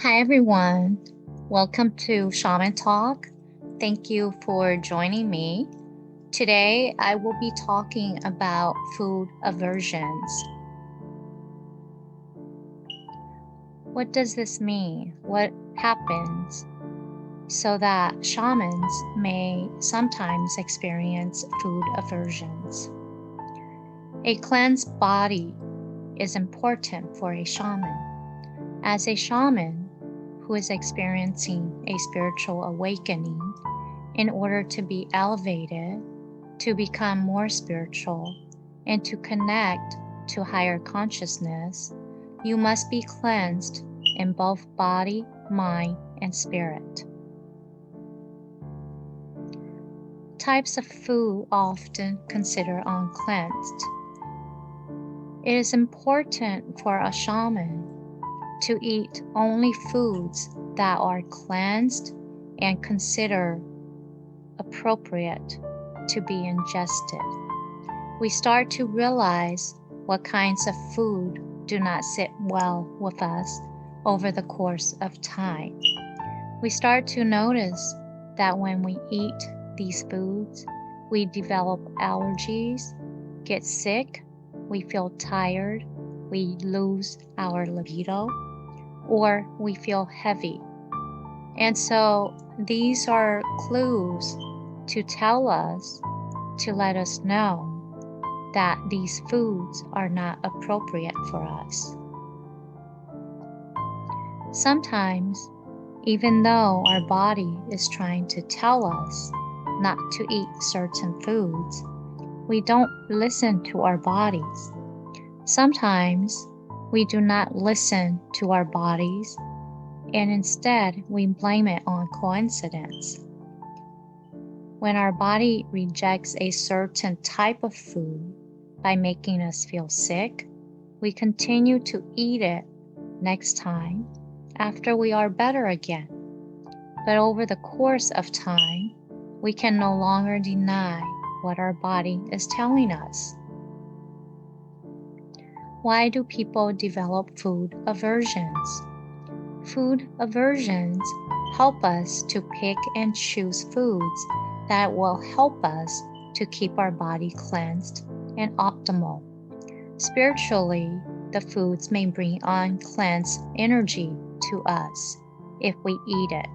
Hi, everyone. Welcome to ShamanTalk. Thank you for joining me. Today, I will be talking about food aversions. What does this mean? What happens so that shamans may sometimes experience food aversions? A cleansed body is important for a shaman. As a shaman who is experiencing a spiritual awakening, in order to be elevated, to become more spiritual, and to connect to higher consciousness, you must be cleansed in both body, mind, and spirit. Types of food often considered uncleansed. It is important for a shaman to eat only foods that are cleansed and considered appropriate to be ingested. We start to realize what kinds of food do not sit well with us over the course of time. We start to notice that when we eat these foods, we develop allergies, get sick, we feel tired, we lose our libido, or we feel heavy. And so these are clues to tell us, to let us know that these foods are not appropriate for us. Sometimes, even though our body is trying to tell us not to eat certain foods, we don't listen to our bodies. Sometimes we do not listen to our bodies, and instead we blame it on coincidence. When our body rejects a certain type of food by making us feel sick, we continue to eat it next time after we are better again. But over the course of time, we can no longer deny what our body is telling us. Why do people develop food aversions? Food aversions help us to pick and choose foods that will help us to keep our body cleansed and optimal. Spiritually, the foods may bring uncleansed energy to us if we eat it.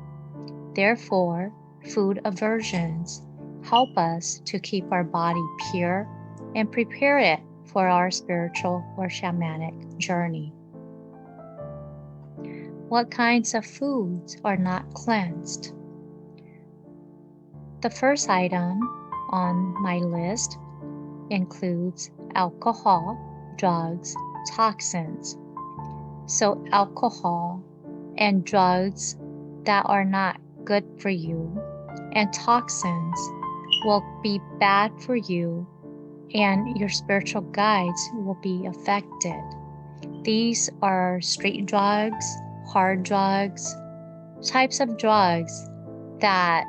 Therefore, food aversions help us to keep our body pure and prepare it for our spiritual or shamanic journey. What kinds of foods are not cleansed? The first item on my list includes alcohol, drugs, toxins. So alcohol and drugs that are not good for you, and toxins will be bad for you, and your spiritual guides will be affected. These are street drugs, hard drugs, types of drugs that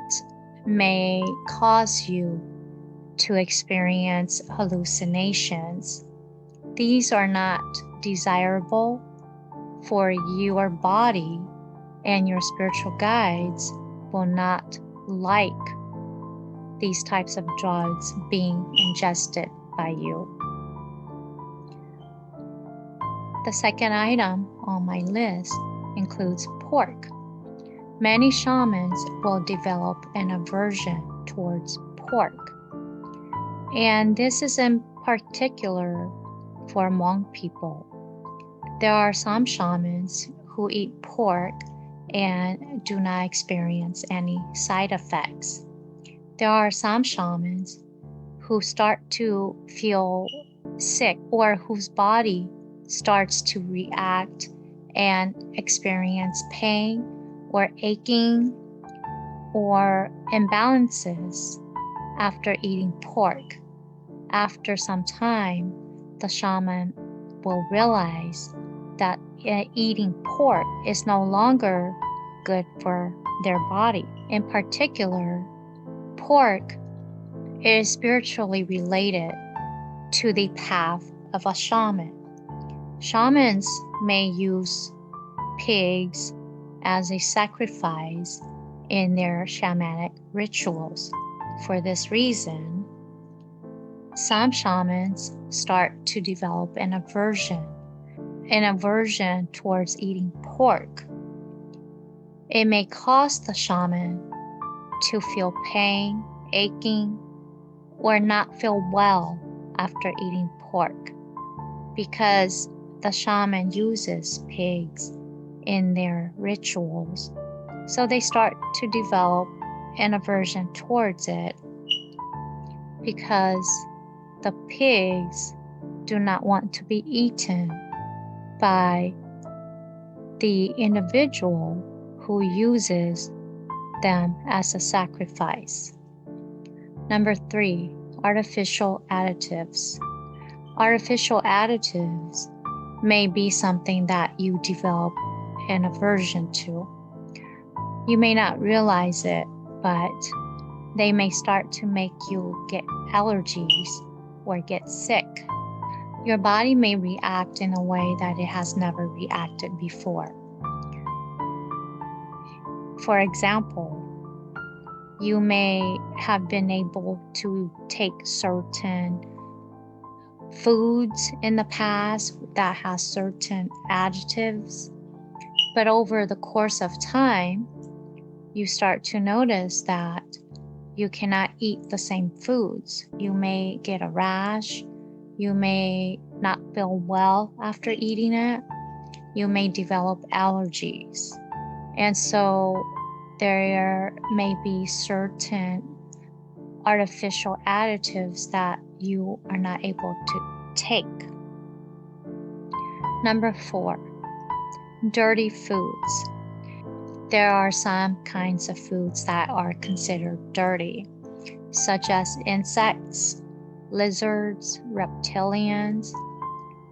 may cause you to experience hallucinations. These are not desirable for your body, and your spiritual guides will not like these types of drugs being ingested by you. The second item on my list includes pork. Many shamans will develop an aversion towards pork. And this is in particular for Hmong people. There are some shamans who eat pork and do not experience any side effects. There are some shamans who start to feel sick, or whose body starts to react and experience pain or aching or imbalances after eating pork. After some time, the shaman will realize that eating pork is no longer good for their body. In particular, pork is spiritually related to the path of a shaman. Shamans may use pigs as a sacrifice in their shamanic rituals. For this reason, some shamans start to develop an aversion towards eating pork. It may cause the shaman to feel pain, aching, or not feel well after eating pork, because the shaman uses pigs in their rituals. So they start to develop an aversion towards it because the pigs do not want to be eaten by the individual who uses them as a sacrifice. Number 3, artificial additives. Artificial additives may be something that you develop an aversion to. You may not realize it, but they may start to make you get allergies or get sick. Your body may react in a way that it has never reacted before. For example, you may have been able to take certain foods in the past that has certain additives, but over the course of time, you start to notice that you cannot eat the same foods. You may get a rash. You may not feel well after eating it. You may develop allergies. And so there may be certain artificial additives that you are not able to take. Number 4, dirty foods. There are some kinds of foods that are considered dirty, such as insects, lizards, reptilians,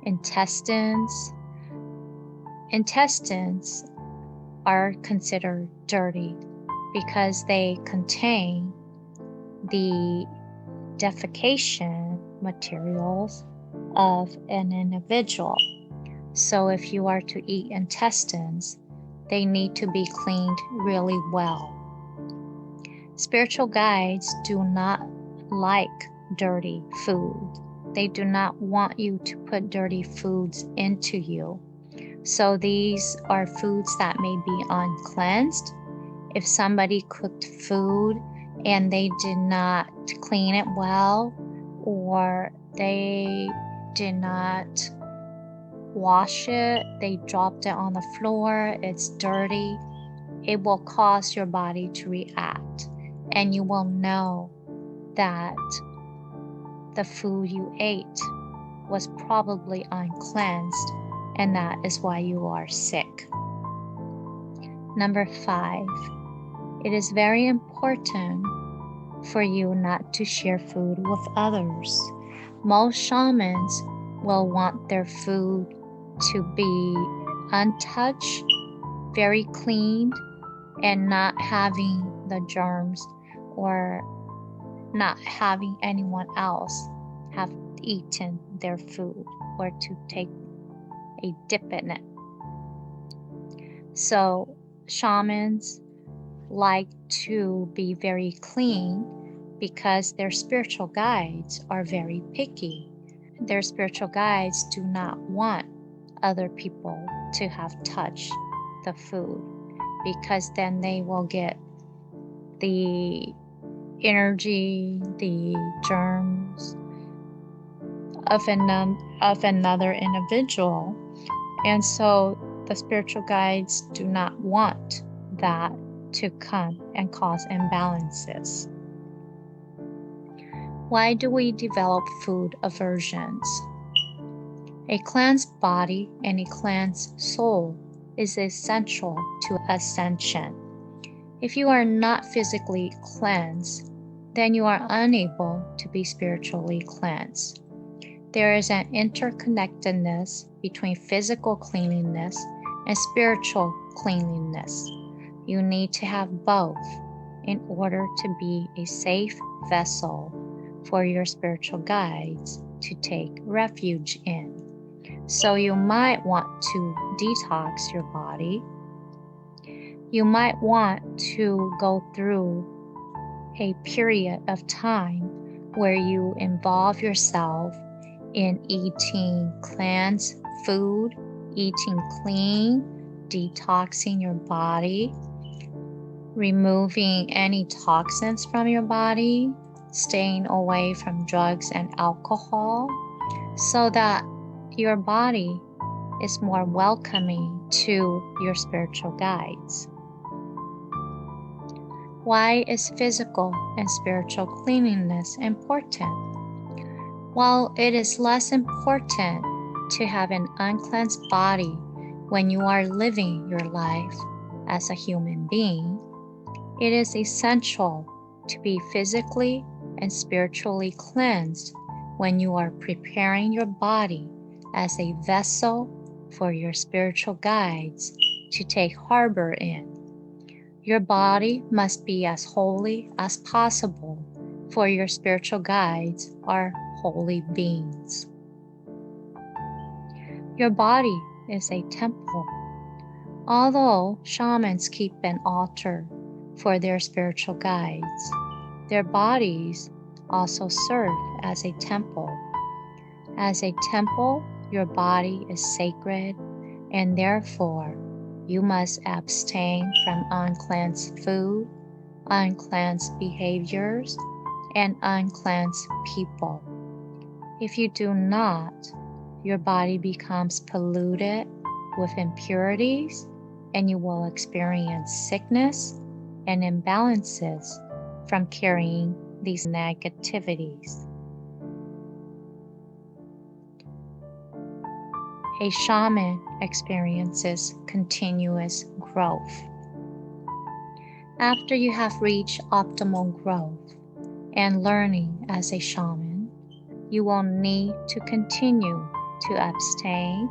intestines. Intestines are considered dirty because they contain the defecation materials of an individual. So if you are to eat intestines, they need to be cleaned really well. Spiritual guides do not like dirty food. They do not want you to put dirty foods into you. So these are foods that may be uncleansed. If somebody cooked food and they did not clean it well, or they did not wash it, they dropped it on the floor, it's dirty, it will cause your body to react, and you will know that the food you ate was probably uncleansed, and that is why you are sick. Number 5, it is very important for you not to share food with others. Most shamans will want their food to be untouched, very clean, and not having the germs or not having anyone else have eaten their food or to take a dip in it. So shamans like to be very clean because their spiritual guides are very picky. Their spiritual guides do not want other people to have touched the food, because then they will get the energy, the germs of another individual. And so the spiritual guides do not want that to come and cause imbalances. Why do we develop food aversions? A cleansed body and a cleansed soul is essential to ascension. If you are not physically cleansed, then you are unable to be spiritually cleansed. There is an interconnectedness between physical cleanliness and spiritual cleanliness. You need to have both in order to be a safe vessel for your spiritual guides to take refuge in. So you might want to detox your body You might want to go through a period of time where you involve yourself in eating cleansed food, eating clean, detoxing your body, removing any toxins from your body, staying away from drugs and alcohol, so that your body is more welcoming to your spiritual guides. Why is physical and spiritual cleanliness important? While it is less important to have an uncleansed body when you are living your life as a human being, it is essential to be physically and spiritually cleansed when you are preparing your body as a vessel for your spiritual guides to take harbor in. Your body must be as holy as possible, for your spiritual guides are holy beings. Your body is a temple. Although shamans keep an altar for their spiritual guides, their bodies also serve as a temple. As a temple, your body is sacred, and therefore you must abstain from uncleansed food, uncleansed behaviors, and uncleansed people. If you do not, your body becomes polluted with impurities, and you will experience sickness and imbalances from carrying these negativities. A shaman experiences continuous growth. After you have reached optimal growth and learning as a shaman, you will need to continue to abstain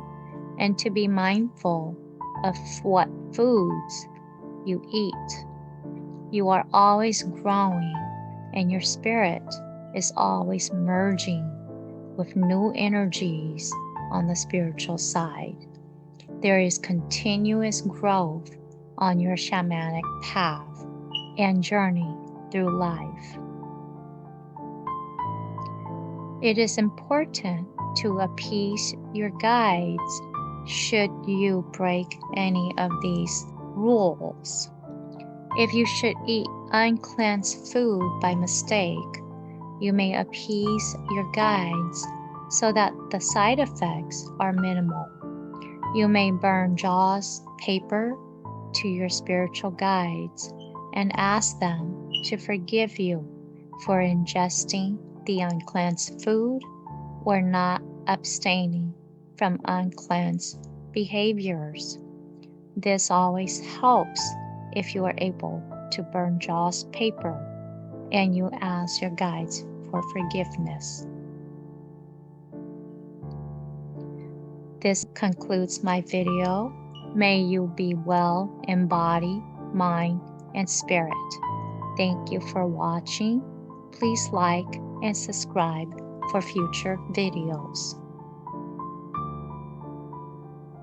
and to be mindful of what foods you eat. You are always growing, and your spirit is always merging with new energies on the spiritual side. There is continuous growth on your shamanic path and journey through life. It is important to appease your guides should you break any of these rules. If you should eat uncleansed food by mistake, you may appease your guides so that the side effects are minimal. You may burn jaws paper to your spiritual guides and ask them to forgive you for ingesting the uncleansed food or not abstaining from uncleansed behaviors. This always helps if you are able to burn jaws paper and you ask your guides for forgiveness. This concludes my video. May you be well in body, mind, and spirit. Thank you for watching. Please like and subscribe for future videos.